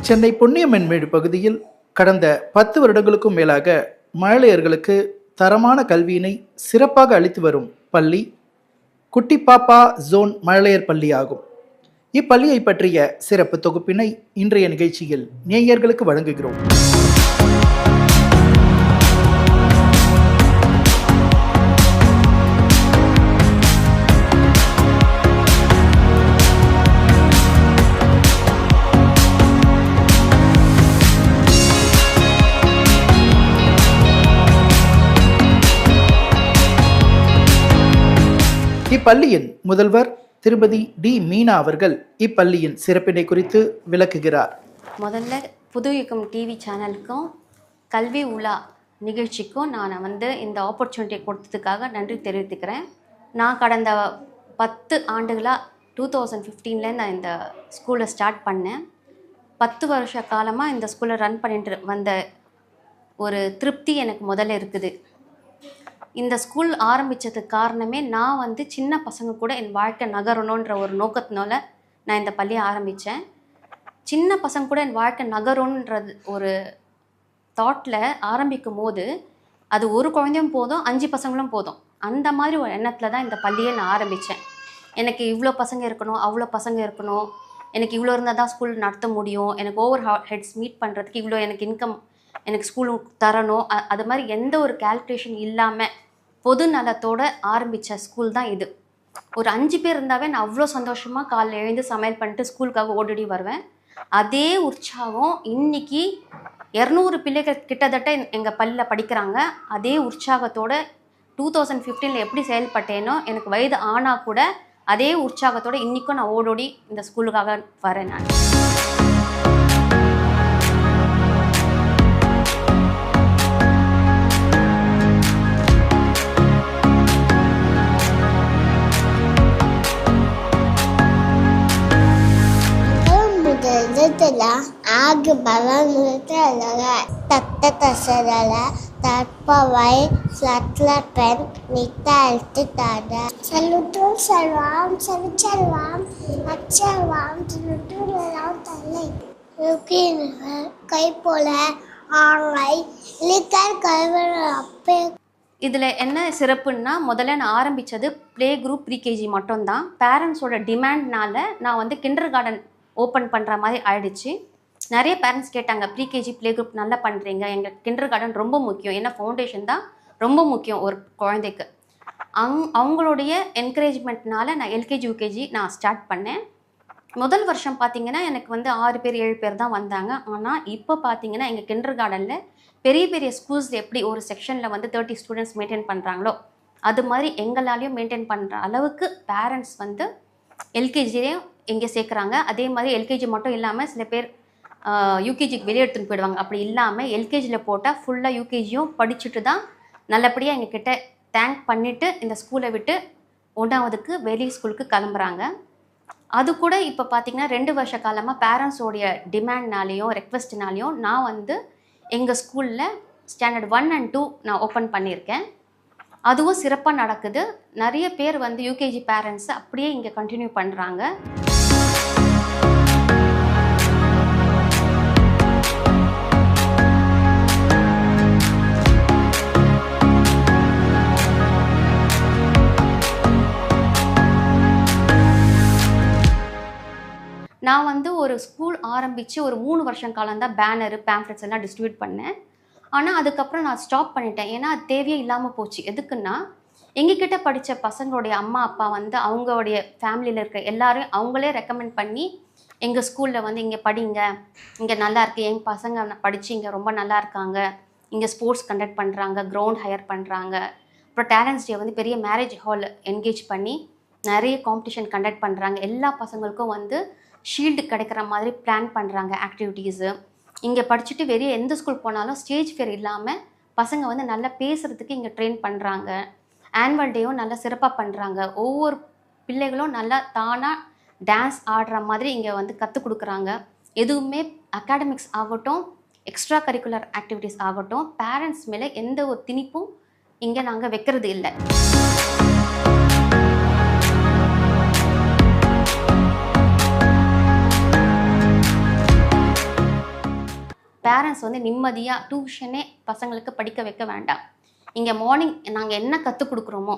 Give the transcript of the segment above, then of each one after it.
சென்னை பொன்னியம்மன்மேடு பகுதியில் கடந்த 10 வருடங்களுக்கும் மேலாக மழலையர்களுக்கு தரமான கல்வியினை சிறப்பாக அளித்து வரும் பள்ளி குட்டி பாப்பா ஜோன் மழலையர் பள்ளி ஆகும். இப்பள்ளியை பற்றிய சிறப்பு தொகுப்பினை இன்றைய நிகழ்ச்சியில் நேயர்களுக்கு வழங்குகிறோம். இப்பள்ளியின் முதல்வர் திருமதி டி மீனா அவர்கள் இப்பள்ளியின் சிறப்பினை குறித்து விளக்குகிறார். முதல்ல புதுயுகம் டிவி சேனலுக்கும் கல்வி உலா நிகழ்ச்சிக்கும் நான் இந்த ஆப்பர்ச்சுனிட்டியை கொடுத்ததுக்காக நன்றி தெரிவித்துக்கிறேன். நான் கடந்த 10 ஆண்டுகளாக 2015 நான் இந்த ஸ்கூலை ஸ்டார்ட் பண்ணேன். 10 வருஷ காலமாக இந்த ஸ்கூலை ரன் பண்ணிட்டு வந்த ஒரு திருப்தி எனக்கு முதல்ல இருக்குது. இந்த ஸ்கூல் ஆரம்பித்ததுக்கு காரணமே நான் சின்ன பசங்க கூட என் வாழ்க்கை நகரணுன்ற ஒரு நோக்கத்தினால நான் இந்த பள்ளியை ஆரம்பித்தேன். சின்ன பசங்க கூட என் வாழ்க்கை நகரணுன்றது ஒரு தாட்டில் ஆரம்பிக்கும் போது அது ஒரு குழந்தையும் போதும், 5 பசங்களும் போதும், அந்த மாதிரி ஒரு எண்ணத்தில் தான் இந்த பள்ளியை நான் ஆரம்பித்தேன். எனக்கு இவ்வளோ பசங்க இருக்கணும், அவ்வளோ பசங்க இருக்கணும், எனக்கு இவ்வளோ இருந்தால் தான் ஸ்கூல் நடத்த முடியும், எனக்கு ஓவர் ஹெட்ஸ் மீட் பண்ணுறதுக்கு இவ்வளோ எனக்கு இன்கம் எனக்கு ஸ்கூலு தரணும், அது மாதிரி எந்த ஒரு கால்குலேஷன் இல்லாமல் பொது நலத்தோடு ஆரம்பித்த ஸ்கூல் தான் இது. ஒரு 5 பேர் இருந்தாவே நான் அவ்வளோ சந்தோஷமாக காலையில் எழுந்து சமையல் பண்ணிட்டு ஸ்கூலுக்காக ஓடிடி வருவேன். அதே உற்சாகம் இன்றைக்கி 200 பிள்ளைகள் கிட்டத்தட்ட எங்கள் பள்ளியில் படிக்கிறாங்க. அதே உற்சாகத்தோடு 2015 எப்படி செயல்பட்டேனோ எனக்கு வயது ஆனால் கூட அதே உற்சாகத்தோடு இன்றைக்கும் நான் ஓடோடி இந்த ஸ்கூலுக்காக வரேன். நான் आग बला तत्त तसरला तत्पवै सत्ला पेन निता अल्तितादा सलुतु सर्वाम सविचर्वाम अक्षरवाम सलुतु ललाम तल्ले रुकिन कई போல ஆலை லிக்கர் கல்வர் அப்பே. இதில் என்ன சிறப்புன்னா, முதல்ல நான் ஆரம்பித்தது ப்ளே குரூப் ப்ரீகேஜி மட்டும்தான். பேரண்ட்ஸோட டிமாண்ட்னால நான் கிண்டர் கார்டன் ஓப்பன் பண்ணுற மாதிரி ஆயிடுச்சு. நிறைய பேரண்ட்ஸ் கேட்டாங்க, ப்ரீகேஜி ப்ளே குரூப் நல்லா பண்ணுறீங்க, எங்கள் கிண்டர் கார்டன் ரொம்ப முக்கியம், ஏன்னா ஃபவுண்டேஷன் தான் ரொம்ப முக்கியம் ஒரு குழந்தைக்கு. அவங்களுடைய என்கரேஜ்மெண்ட்னால நான் எல்கேஜி யூகேஜி நான் ஸ்டார்ட் பண்ணேன். முதல் வருஷம் பார்த்திங்கன்னா எனக்கு 6 பேர் 7 பேர் தான் வந்தாங்க. ஆனால் இப்போ பார்த்திங்கன்னா எங்கள் கிண்டர் கார்டனில் பெரிய பெரிய ஸ்கூல்ஸில் எப்படி ஒரு செக்ஷனில் 30 ஸ்டூடெண்ட்ஸ் மெயின்டைன் பண்ணுறாங்களோ அது மாதிரி எங்களாலையும் மெயின்டைன் பண்ணுற அளவுக்கு பேரண்ட்ஸ் எல்கேஜிலையும் எங்கே சேர்க்குறாங்க. அதே மாதிரி எல்கேஜி மட்டும் இல்லாமல் சில பேர் யூகேஜிக்கு வெளியே எடுத்துன்னு போயிடுவாங்க. அப்படி இல்லாமல் எல்கேஜியில் போட்டால் ஃபுல்லாக யூகேஜியும் படிச்சுட்டு தான் நல்லபடியாக எங்ககிட்ட தேங்க் பண்ணிவிட்டு இந்த ஸ்கூலை விட்டு 1ஆவதுக்கு வெளி ஸ்கூலுக்கு கிளம்புறாங்க. அது கூட இப்போ பார்த்திங்கன்னா 2 வருஷ காலமாக பேரண்ட்ஸோடைய டிமாண்ட்னாலேயும் ரெக்வெஸ்ட்னாலேயும் நான் எங்கள் ஸ்கூலில் ஸ்டாண்டர்ட் 1 and 2 நான் ஓப்பன் பண்ணியிருக்கேன். அதுவும் சிறப்பாக நடக்குது. நிறைய பேர் யூகேஜி பேரண்ட்ஸ் அப்படியே இங்கே கண்டினியூ பண்ணுறாங்க. நான் ஒரு ஸ்கூல் ஆரம்பித்து ஒரு 3 வருஷம் காலம்தான் பேனரு பேம்ப்ளெட்ஸ் எல்லாம் டிஸ்ட்ரிபியூட் பண்ணேன். ஆனால் அதுக்கப்புறம் நான் ஸ்டாப் பண்ணிட்டேன். ஏன்னா அது தேவையே இல்லாமல் போச்சு. எதுக்குன்னா, எங்ககிட்ட படித்த பசங்களுடைய அம்மா அப்பா அவங்களுடைய ஃபேமிலியில் இருக்க எல்லாரையும் அவங்களே ரெக்கமெண்ட் பண்ணி எங்கள் ஸ்கூலில் இங்கே படிங்க, இங்கே நல்லா இருக்குது, எங்கள் பசங்க படித்து இங்கே ரொம்ப நல்லா இருக்காங்க, இங்கே ஸ்போர்ட்ஸ் கண்டக்ட் பண்ணுறாங்க, கிரவுண்ட் ஹையர் பண்ணுறாங்க, அப்புறம் டேலண்ட்ஸ் டே பெரிய மேரேஜ் ஹால் என்கேஜ் பண்ணி நிறைய காம்படிஷன் கண்டக்ட் பண்ணுறாங்க. எல்லா பசங்களுக்கும் ஷீல்டு கிடைக்கிற மாதிரி பிளான் பண்ணுறாங்க ஆக்டிவிட்டீஸு. இங்கே படிச்சுட்டு வெளியே எந்த ஸ்கூல் போனாலும் ஸ்டேஜ் ஃபேர் இல்லாமல் பசங்க நல்லா பேசுகிறதுக்கு இங்கே ட்ரெயின் பண்ணுறாங்க. ஆனுவல் டேவும் நல்லா சிறப்பாக பண்ணுறாங்க. ஒவ்வொரு பிள்ளைகளும் நல்லா தானாக டான்ஸ் ஆடுற மாதிரி இங்கே கற்றுக் கொடுக்குறாங்க. எதுவுமே அகாடமிக்ஸ் ஆகட்டும், எக்ஸ்ட்ரா கரிக்குலர் ஆக்டிவிட்டீஸ் ஆகட்டும், பேரண்ட்ஸ் மேலே எந்த ஒரு திணிப்பும் இங்கே நாங்கள் வைக்கிறது இல்லை. பேரண்ட்ஸ் வந்து நிம்மதியாக டியூஷனே பசங்களுக்கு படிக்க வைக்க வேண்டாம். இங்கே மார்னிங் நாங்கள் என்ன கற்றுக் கொடுக்குறோமோ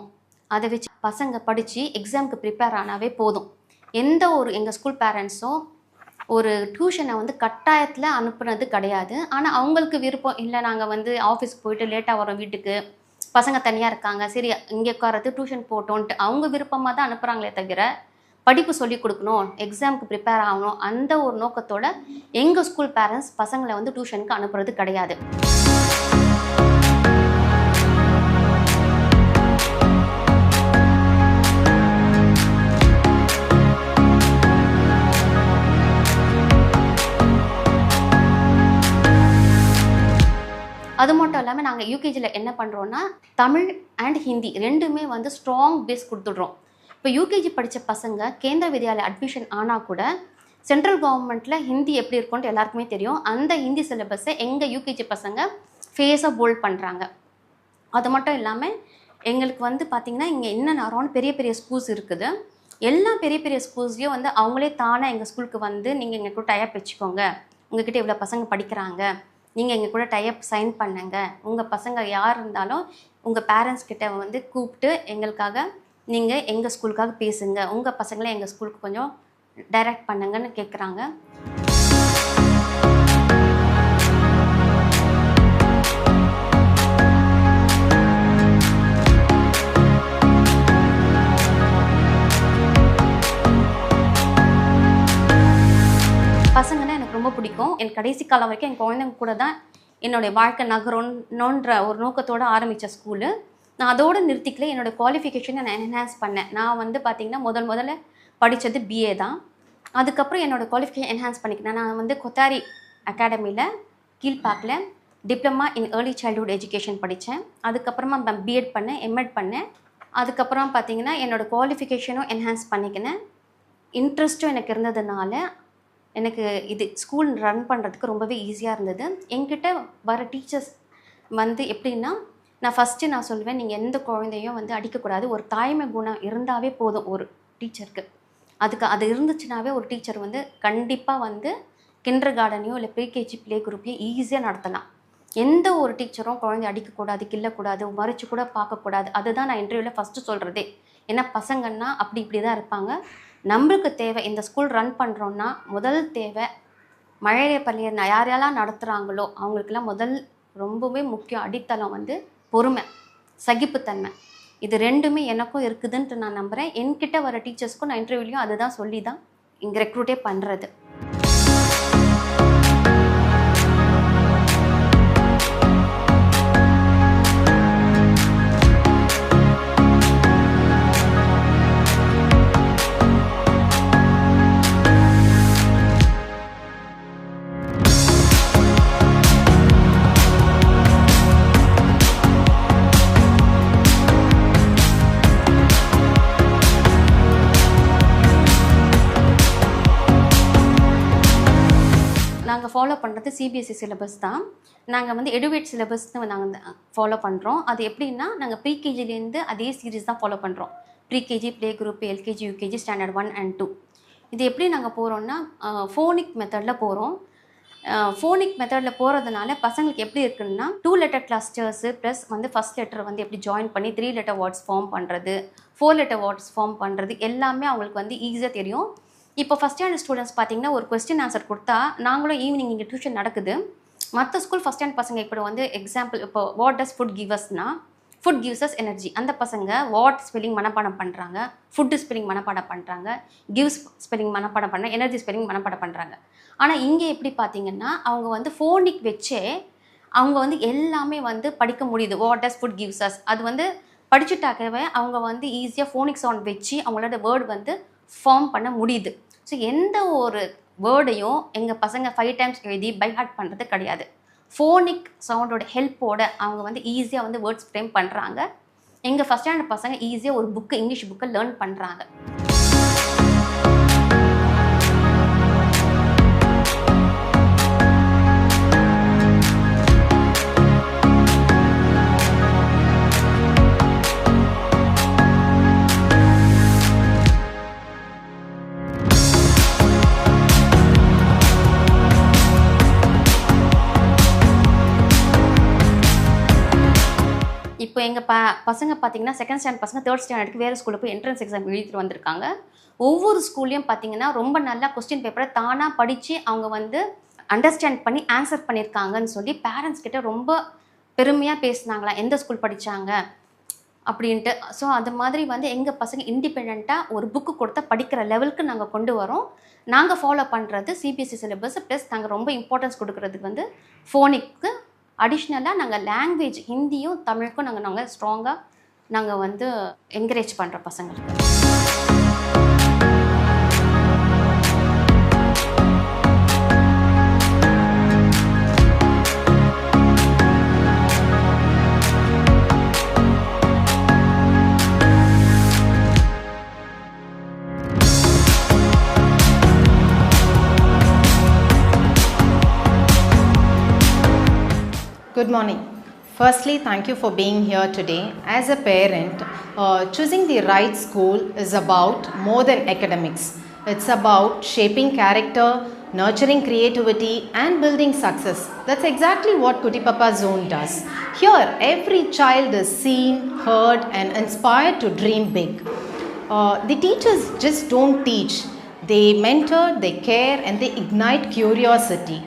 அதை வச்சு பசங்க படித்து எக்ஸாமுக்கு ப்ரிப்பேர் ஆனாவே போதும். எந்த ஒரு எங்கள் ஸ்கூல் பேரண்ட்ஸும் ஒரு டியூஷனை வந்து கட்டாயத்தில் அனுப்புனது கிடையாது. ஆனால் அவங்களுக்கு விருப்பம் இல்லை, நாங்கள் வந்து ஆஃபீஸ்க்கு போயிட்டு லேட்டாக வரோம், வீட்டுக்கு பசங்க தனியாக இருக்காங்க, சரி இங்கே உட்காரது டியூஷன் போட்டோன்ட்டு அவங்க விருப்பமாக தான் அனுப்புகிறாங்களே தவிர படிப்பு சொல்லிக் கொடுக்கணும், எக்ஸாமுக்கு ப்ரிப்பேர் ஆகணும் அந்த ஒரு நோக்கத்தோட எங்கள் ஸ்கூல் பேரண்ட்ஸ் பசங்களை வந்து டியூஷனுக்கு அனுப்புறது கிடையாது. அது மட்டும் இல்லாமல் நாங்கள் யூகேஜியில் என்ன பண்ணுறோன்னா தமிழ் அண்ட் ஹிந்தி ரெண்டுமே வந்து ஸ்ட்ராங் பேஸ் கொடுத்துட்றோம். இப்போ யூகேஜி படித்த பசங்க கேந்திர வித்யாலயா அட்மிஷன் ஆனால் கூட சென்ட்ரல் கவர்மெண்ட்டில் ஹிந்தி எப்படி இருக்கும்னு எல்லாருக்குமே தெரியும். அந்த ஹிந்தி சிலபஸை எங்கள் யூகேஜி பசங்க ஃபேஸாக போல்ட் பண்ணுறாங்க. அது மட்டும் இல்லாமல் எங்களுக்கு வந்து பார்த்திங்கன்னா இங்கே என்னென்ன அரௌண்ட் பெரிய பெரிய ஸ்கூல்ஸ் இருக்குது. எல்லா பெரிய பெரிய ஸ்கூல்ஸ்லேயும் வந்து அவங்களே தானே எங்கள் ஸ்கூலுக்கு வந்து நீங்கள் எங்கள் கூட டைப் வச்சுக்கோங்க, உங்ககிட்ட இவ்வளோ பசங்க படிக்கிறாங்க, நீங்கள் எங்கள் கூட டைப் சைன் பண்ணுங்க, உங்கள் பசங்க யார் இருந்தாலும் உங்கள் பேரண்ட்ஸ் கிட்ட வந்து கூப்பிட்டு எங்களுக்காக நீங்கள் எங்கள் ஸ்கூலுக்காக பேசுங்க, உங்கள் பசங்களை எங்கள் ஸ்கூலுக்கு கொஞ்சம் டைரக்ட் பண்ணுங்கன்னு கேட்குறாங்க. பசங்கன்னா எனக்கு ரொம்ப பிடிக்கும். என் கடைசி காலம் வரைக்கும் என் குழந்தைங்க கூட தான் என்னுடைய வாழ்க்கை நகரணுன்ற ஒரு நோக்கத்தோடு ஆரம்பித்த ஸ்கூலு. நான் அதோடு நிறுத்திக்கல, என்னோடய குவாலிஃபிகேஷனை நான் என்ஹான்ஸ் பண்ணேன். நான் வந்து பார்த்திங்கன்னா முதல்ல படித்தது பிஏ தான். அதுக்கப்புறம் என்னோடய குவாலிஃபிகேஷன் என்ஹான்ஸ் பண்ணிக்கினேன். நான் வந்து கொத்தாரி அகாடமியில் கீழ்பாக்கில் diploma in early childhood education படித்தேன். அதுக்கப்புறமா பிஎட் பண்ணேன், எம்எட் பண்ணேன். அதுக்கப்புறம் பார்த்திங்கன்னா என்னோடய குவாலிஃபிகேஷனும் என்ஹான்ஸ் பண்ணிக்கினேன். இன்ட்ரெஸ்ட்டும் எனக்கு இருந்ததுனால எனக்கு இது ஸ்கூல் ரன் பண்ணுறதுக்கு ரொம்பவே ஈஸியாக இருந்தது. என்கிட்ட வர டீச்சர்ஸ் வந்து எப்படின்னா, நான் சொல்லுவேன், நீங்கள் எந்த குழந்தையும் வந்து அடிக்கக்கூடாது, ஒரு தாய்மை குணம் இருந்தாவே போதும் ஒரு டீச்சருக்கு. அது இருந்துச்சுனாவே ஒரு டீச்சர் வந்து கண்டிப்பாக வந்து கிண்டர் கார்டனையோ இல்லை ப்ரீகேஜி ப்ளே குரூப்பையோ ஈஸியாக நடத்தலாம். எந்த ஒரு டீச்சரும் குழந்தை அடிக்கக்கூடாது, கிள்ளக்கூடாது, மறைச்சு கூட பார்க்கக்கூடாது. அதுதான் நான் இன்டர்வியூவில் ஃபஸ்ட்டு சொல்கிறதே. ஏன்னா பசங்கன்னா இப்படி தான் இருப்பாங்க. நம்மளுக்கு தேவை, இந்த ஸ்கூல் ரன் பண்ணுறோன்னா முதல் தேவை மழலையர் பள்ளியை யாரெல்லாம் நடத்துகிறாங்களோ அவங்களுக்கெல்லாம் ரொம்பவே முக்கியம் அடித்தளம் வந்து பொறுமை, சகிப்புத்தன்மை. இது ரெண்டுமே எனக்கும் இருக்குதுன்ட்டு நான் நம்புகிறேன். என்கிட்ட வர டீச்சர்ஸ்க்கும் நான் இன்டர்வியூலையும் அதுதான் சொல்லி தான் இங்கே ரெக்ரூட்டே பண்ணுறது. நாங்கள் ஃபாலோ பண்ணுறது சிபிஎஸ்சி சிலபஸ் தான். நாங்கள் வந்து எடுவேட் சிலபஸ்ன்னு நாங்கள் ஃபாலோ பண்ணுறோம். அது எப்படின்னா, நாங்கள் ப்ரீகேஜிலேருந்து அதே சீரீஸ் தான் ஃபாலோ பண்ணுறோம். Pre-KG, play group, LKG, UKG, standard 1 and 2. இது எப்படி நாங்கள் போகிறோன்னா ஃபோனிக் மெத்தடில் போகிறோம். ஃபோனிக் மெத்தடில் போகிறதுனால பசங்களுக்கு எப்படி இருக்குன்னா 2 letter கிளஸ்டர்ஸு ப்ளஸ் வந்து ஃபஸ்ட் லெட்டர் வந்து எப்படி ஜாயின் பண்ணி 3 letter வேர்ட்ஸ் ஃபார்ம் பண்ணுறது, 4 letter வேர்ட்ஸ் ஃபார்ம் பண்ணுறது எல்லாமே அவங்களுக்கு வந்து ஈஸியாக தெரியும். இப்போ ஃபஸ்ட் ஸ்டாண்டர்ட் ஸ்டூடெண்ட்ஸ் பார்த்தீங்கன்னா ஒரு கொஸ்டின் ஆன்சர் கொடுத்தா, நாங்களும் ஈவினிங் இங்கே டியூஷன் நடக்குது, மற்ற ஸ்கூல் ஃபஸ்ட் ஸ்டாண்டர்ட் பசங்க இப்போ வந்து எக்ஸாம்பிள் இப்போ வாட் டஸ் ஃபுட் கிவ் அஸ்னா, ஃபுட் கிவ்ஸ் அஸ் எனர்ஜி. அந்த பசங்க வாட் ஸ்பெல்லிங் மனப்பாடம் பண்ணுறாங்க, ஃபுட்டு ஸ்பெல்லிங் மனப்பாடம் பண்ணுறாங்க, கிவ்ஸ் ஸ்பெல்லிங் மனப்பாடம் பண்ணுறாங்க, எனர்ஜி ஸ்பெல்லிங் மனப்பாடம் பண்ணுறாங்க. ஆனால் இங்கே எப்படி பார்த்தீங்கன்னா அவங்க வந்து ஃபோனிக் வச்சே அவங்க வந்து எல்லாமே வந்து படிக்க முடியுது. What does food gives as அது வந்து படிச்சுட்டாக்கவே அவங்க வந்து ஈஸியாக ஃபோனிக் சவுண்ட் வச்சு அவங்களோட வேர்டு வந்து ஃபார்ம் பண்ண முடியுது. ஸோ எந்த ஒரு வேர்டையும் எங்கள் பசங்க 5 times எழுதி பை ஹார்ட் பண்ணுறது கிடையாது. ஃபோனிக் சவுண்டோட ஹெல்ப்போட அவங்க வந்து ஈஸியாக வந்து வேர்ட்ஸ் ஃப்ரேம் பண்ணுறாங்க. எங்கள் ஃபஸ்ட் ஸ்டாண்டர்ட் பசங்க ஈஸியாக ஒரு புக்கு, இங்கிலீஷ் புக்கை லேர்ன் பண்ணுறாங்க. இப்போ எங்கள் பசங்க பார்த்தீங்கன்னா செகண்ட் ஸ்டாண்டர்ட் பசங்க தேர்ட் ஸ்டாண்டர்டுக்கு வேறு ஸ்கூலில் போய் என்ட்ரன்ஸ் எக்ஸாம் எழுதிட்டு வந்திருக்காங்க. ஒவ்வொரு ஸ்கூல்லையும் பார்த்தீங்கன்னா ரொம்ப நல்லா கொஸ்டின் பேப்பரை தானாக படித்து அவங்க வந்து அண்டர்ஸ்டாண்ட் பண்ணி ஆன்சர் பண்ணியிருக்காங்கன்னு சொல்லி பேரண்ட்ஸ் கிட்ட ரொம்ப பெருமையாக பேசுனாங்களா, எந்த ஸ்கூல் படித்தாங்க அப்படின்ட்டு. ஸோ அது மாதிரி வந்து எங்கள் பசங்க இண்டிபெண்ட்டாக ஒரு புக்கு கொடுத்தா படிக்கிற லெவலுக்கு நாங்கள் கொண்டு வரோம். நாங்கள் ஃபாலோ பண்ணுறது சிபிஎஸ்சி சிலபஸ் ப்ளஸ் நாங்கள் ரொம்ப இம்பார்ட்டன்ஸ் கொடுக்குறதுக்கு வந்து ஃபோனிக்கு அடிஷ்னலாக நாங்கள் லாங்குவேஜ் ஹிந்தியும் தமிழுக்கும் நாங்கள் ஸ்ட்ராங்காக நாங்கள் வந்து என்கரேஜ் பண்ணுறோம் பசங்களுக்கு. Good morning. Firstly, thank you for being here today. As a parent, choosing the right school is about more than academics. It's about shaping character, nurturing creativity and building success. That's exactly what Kuti Papa Zone does. Here, every child is seen, heard and inspired to dream big. The teachers just don't teach. They mentor, they care and they ignite curiosity.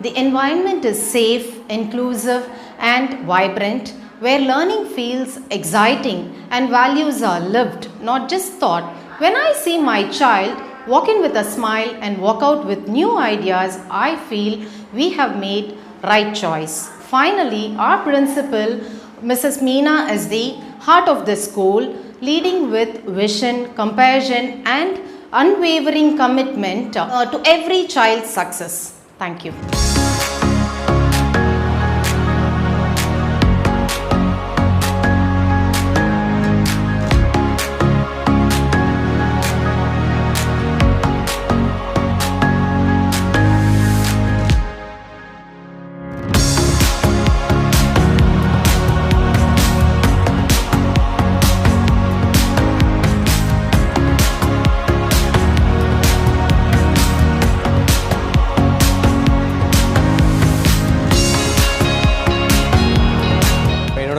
The environment is safe, inclusive and vibrant, where learning feels exciting and values are lived, not just thought. When I see my child walk in with a smile and walk out with new ideas, I feel we have made right choice. Finally, our principal, Mrs. Meena, is the heart of the school, leading with vision, compassion and unwavering commitment to every child's success. Thank you.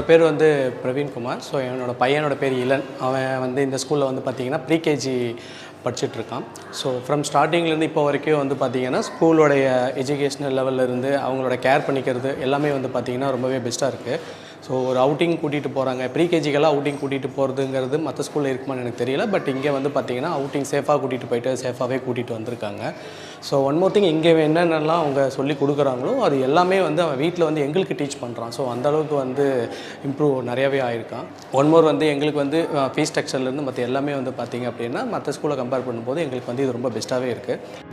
பேர் வந்து Praveenkumar. So என்னோடய பையனோட பேர் இளன். அவன் வந்து இந்த ஸ்கூலில் வந்து பார்த்திங்கன்னா ப்ரீகேஜி படிச்சுட்ருக்கான். ஸோ ஃப்ரம் ஸ்டார்டிங்லேருந்து இப்போ வரைக்கும் வந்து பார்த்திங்கன்னா ஸ்கூலோடைய எஜுகேஷ்னல் லெவலில் இருந்து அவங்களோட கேர் பண்ணிக்கிறது எல்லாமே வந்து பார்த்திங்கன்னா ரொம்பவே பெஸ்ட்டாக இருக்குது. ஸோ ஒரு அவுட்டிங் கூட்டிகிட்டு போகிறாங்க, ப்ரீகேஜிக்கெல்லாம் அவுட்டிங் கூட்டிகிட்டு போகிறதுங்கிறது மற்ற ஸ்கூலில் இருக்குமான்னு எனக்கு தெரியல. பட் இங்கே வந்து பார்த்திங்கன்னா அவுட்டிங் சேஃபாக கூட்டிகிட்டு போயிட்டு சேஃபாகவே கூட்டிகிட்டு வந்திருக்காங்க. ஸோ ஒன் மோர் திங், இங்கே என்னென்னலாம் அவங்க சொல்லி கொடுக்குறாங்களோ அது எல்லாமே வந்து அவன் வீட்டில் வந்து எங்களுக்கு டீச் பண்ணுறான். ஸோ அந்தளவுக்கு வந்து இம்ப்ரூவ் நிறையாவே ஆகிருக்கான். ஒன் மோர் வந்து எங்களுக்கு வந்து ஃபீஸ் ஸ்ட்ரக்சர்லேருந்து மற்ற எல்லாமே வந்து பார்த்திங்க அப்படின்னா மற்ற ஸ்கூலை கம்பேர் பண்ணும்போது எங்களுக்கு வந்து இது ரொம்ப பெஸ்ட்டாகவே இருக்குது.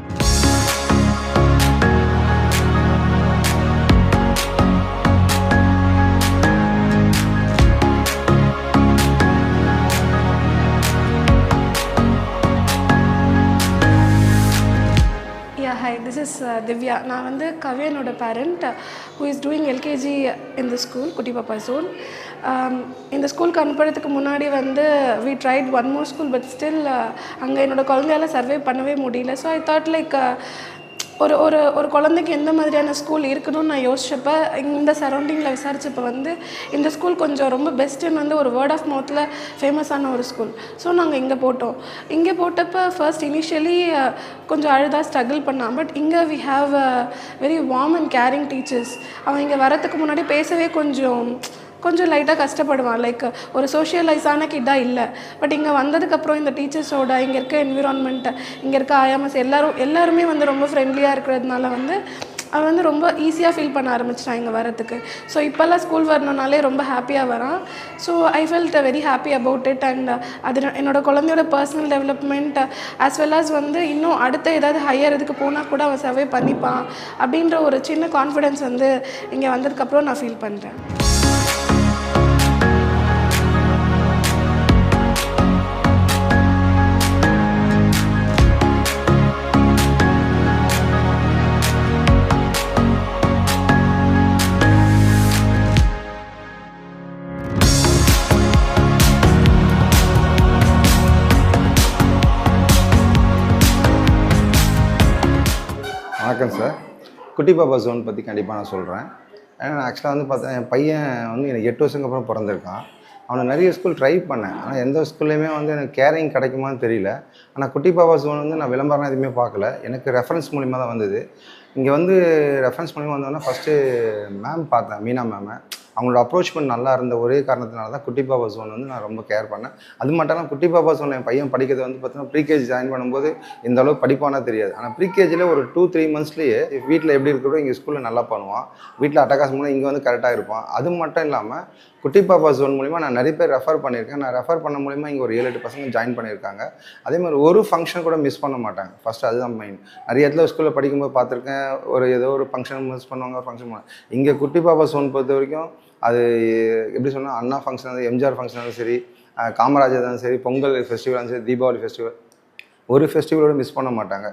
Hi, this is Divya. நான் வந்து கவ்யனோட parent who is doing LKG in the school, Kuti Papa Zone. இந்த ஸ்கூலுக்கு அனுப்புறதுக்கு முன்னாடி வந்து we tried one more school but still அங்கே என்னோட குழந்தையால் சர்வே பண்ணவே முடியல. ஸோ ஐ தாட் லைக் ஒரு ஒரு ஒரு குழந்தைக்கு எந்த மாதிரியான ஸ்கூல் இருக்கணும்னு நான் யோசிச்சப்போ இந்த சரௌண்டிங்கில் விசாரிச்சப்போ வந்து இந்த ஸ்கூல் கொஞ்சம் ரொம்ப பெஸ்ட்டுன்னு வந்து ஒரு வேர்ட் ஆஃப் மவுத்தில் ஃபேமஸான ஒரு ஸ்கூல். ஸோ நாங்கள் இங்கே போட்டோம். இங்கே போட்டப்போ ஃபர்ஸ்ட் இனிஷியலி கொஞ்சம் அழுதா ஸ்ட்ரகிள் பண்ணான். பட் இங்கே we have very warm and caring teachers. அவன் இங்கே வரத்துக்கு முன்னாடி பேசவே கொஞ்சம் லைட்டாக கஷ்டப்படுவான். லைக் ஒரு சோஷியலைஸான கிட்டாக இல்லை. பட் இங்கே வந்ததுக்கப்புறம் இந்த டீச்சர்ஸோட இங்கே இருக்க என்விரான்மெண்ட், இங்கே இருக்க ஆயாமஸ் எல்லாருமே வந்து ரொம்ப ஃப்ரெண்ட்லியாக இருக்கிறதுனால வந்து அவன் வந்து ரொம்ப ஈஸியாக ஃபீல் பண்ண ஆரம்பிச்சிட்டான் இங்கே வரத்துக்கு. ஸோ இப்போல்லாம் ஸ்கூல் வரணுனாலே ரொம்ப ஹாப்பியாக வரான். So I felt very happy about it. And அது என்னோட குழந்தையோட personal development as well as வந்து இன்னும் அடுத்த ஏதாவது ஹையர் இதுக்கு போனால் கூட அவன் சர்வே பண்ணிப்பான் அப்படின்ற ஒரு சின்ன கான்ஃபிடென்ஸ் வந்து இங்கே வந்ததுக்கப்புறம் நான் ஃபீல் பண்ணுறேன். வணக்கம் சார். குட்டி பாப்பா ஜோன் பற்றி கண்டிப்பாக நான் சொல்கிறேன். ஏன்னா ஆக்சுவலாக வந்து பார்த்தா என் பையன் வந்து எனக்கு 8 வருஷத்துக்கு அப்புறம் பிறந்திருக்கான். அவனை நிறைய ஸ்கூல் ட்ரை பண்ணேன். ஆனால் எந்த ஸ்கூல்லையுமே வந்து எனக்கு கேரிங் கிடைக்குமான்னு தெரியல. ஆனால் குட்டி பாப்பா ஜோன் வந்து நான் விளம்பரம் எதுவுமே பார்க்கல. எனக்கு ரெஃபரன்ஸ் மூலிமா தான் வந்தது. இங்கே வந்து ரெஃபரன்ஸ் மூலிமா வந்தோன்னா ஃபஸ்ட்டு மேம் பார்த்தேன், மீனா மேமை. அவங்களோட அப்ரோச்மெண்ட் நல்லா இருந்த ஒரே காரணத்தினால தான் குட்டி பாப்பா ஜோன் வந்து நான் ரொம்ப கேர் பண்ணேன். அது மட்டும் இல்லாமல் குட்டி பாப்பா ஜோன் என் பையன் படிக்கிறது வந்து பார்த்தீங்கன்னா ப்ரீகேஜி ஜாயின் பண்ணும்போது இந்த அளவுக்கு படிப்பானா தெரியாது. ஆனால் ப்ரீகேஜியில் ஒரு 2-3 மந்த்ஸ்லேயே வீட்டில் எப்படி இருக்கிறதோ இங்கே ஸ்கூலில் நல்லா பண்ணுவான். வீட்டில் அட்டகாசம் பண்ணால் இங்கே வந்து கரெக்டாக இருப்பான். அது மட்டும் இல்லாமல் குட்டி பாப்பா ஜோன் மூலிமா நான் நிறைய பேர் ரெஃபர் பண்ணியிருக்கேன். நான் ரெஃபர் பண்ண மூலிமா இங்கே ஒரு 7-8 பசங்க ஜாயின் பண்ணியிருக்காங்க. அதே மாதிரி ஒரு ஃபங்க்ஷன் கூட மிஸ் பண்ண மாட்டாங்க. ஃபஸ்ட்டு அதுதான் மெயின். நிறைய இடத்துல ஸ்கூலில் படிக்கும்போது பார்த்துருக்கேன், ஏதோ ஒரு ஃபங்க்ஷன் மிஸ் பண்ணுவாங்க, ஃபங்க்ஷன் பண்ணுவாங்க. இங்கே குட்டி பாப்பா ஜோன் பொறுத்த வரைக்கும் அது எப்படி சொன்னால், அண்ணா ஃபங்க்ஷன் இருந்தாலும், எம்ஜிஆர் ஃபங்க்ஷன் இருந்தாலும் சரி, காமராஜர் இருந்தாலும் சரி, பொங்கல் ஃபெஸ்டிவல் இருந்தாலும் சரி, தீபாவளி ஃபெஸ்டிவல், ஒரு ஃபெஸ்டிவலோட மிஸ் பண்ண மாட்டாங்க.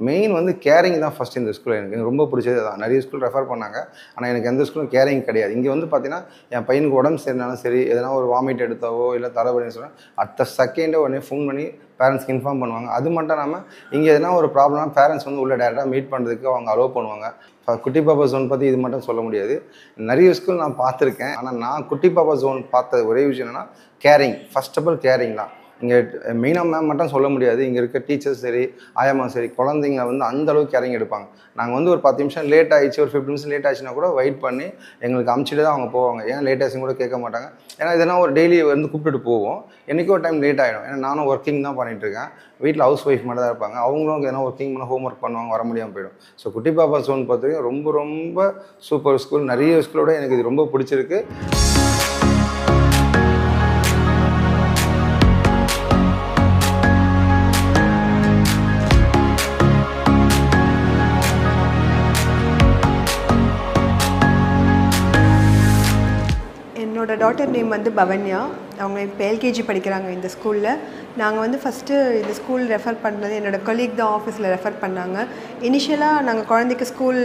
மெயின் வந்து கேரிங் தான் ஃபஸ்ட் இந்த ஸ்கூலில். எனக்கு ரொம்ப பிடிச்சது தான். நிறைய ஸ்கூல் ரெஃபர் பண்ணாங்க, ஆனால் எனக்கு எந்த ஸ்கூலும் கேரிங் கிடையாது. இங்கே வந்து பார்த்தீங்கன்னா என் பையனுக்கு உடம்பு சரினாலும் சரி, எதனா ஒரு வாமிட் எடுத்தாவோ இல்லை தலைவலின்னு சொன்னால் அடுத்த செகண்டே உடனே ஃபோன் பண்ணி பேரண்ட்ஸ்க்கு இன்ஃபார்ம் பண்ணுவாங்க. அது மட்டும் இல்லாமல் இங்கே எதனா ஒரு ப்ராப்ளம்னா பேரண்ட்ஸ் வந்து உள்ளே டேரெக்டாக மீட் பண்ணுறதுக்கு அவங்க அலோவ் பண்ணுவாங்க. குட்டி பாப்பா ஜோன் பற்றி இது மட்டும் சொல்ல முடியாது. நிறைய ஸ்கூல் நான் பார்த்துருக்கேன். ஆனால் நான் குட்டி பாப்பா ஜோன் பார்த்த ஒரே விஷயம் என்னென்னா caring. First of all caring தான். இங்கே மெயினாக மேம் மட்டும் சொல்ல முடியாது. இங்கே இருக்க டீச்சர்ஸ் சரி, ஆயாமா சரி, குழந்தைங்க வந்து அந்தளவுக்கு கேரிங் எடுப்பாங்க. நாங்கள் வந்து ஒரு 10 நிமிஷம் லேட் ஆகிடுச்சு, ஒரு 15 நிமிஷம் லேட் ஆச்சுன்னா கூட வெயிட் பண்ணி எங்களுக்கு அமுச்சிட்டு தான் அவங்க போவாங்க. ஏன் லேட் ஆச்சுன்னு கூட கேட்க மாட்டாங்க. ஏன்னா இதெல்லாம் ஒரு டெய்லி வந்து கூப்பிட்டுட்டு போவோம். என்றைக்கும் ஒரு டைம் லேட் ஆகிடும். ஏன்னா நானும் ஒர்க்கிங் தான் பண்ணிகிட்ருக்கேன். வீட்டில் ஹவுஸ் ஒய்ஃப் மட்டும் தான் இருப்பாங்க. அவங்களும் எதனா ஒர்க்கிங் பண்ண ஹோம் ஒர்க் பண்ணுவாங்க, வர முடியாமல் போயிடும். ஸோ குட்டி பாப்பா ஜோன் பார்த்துருக்கேன். ரொம்ப ரொம்ப சூப்பர் ஸ்கூல். நிறைய ஸ்கூலோட எனக்கு இது ரொம்ப பிடிச்சிருக்கு. என்னோட டாட்டர் நேம் வந்து பவன்யா. அவங்க இப்போ எல்கேஜி படிக்கிறாங்க இந்த ஸ்கூலில். நாங்கள் வந்து ஃபஸ்ட்டு இந்த ஸ்கூல் ரெஃபர் பண்ணது என்னோடய கொலீக் தான் ஆஃபீஸில் ரெஃபர் பண்ணாங்க. இனிஷியலாக நாங்கள் குழந்தைக்கு ஸ்கூல்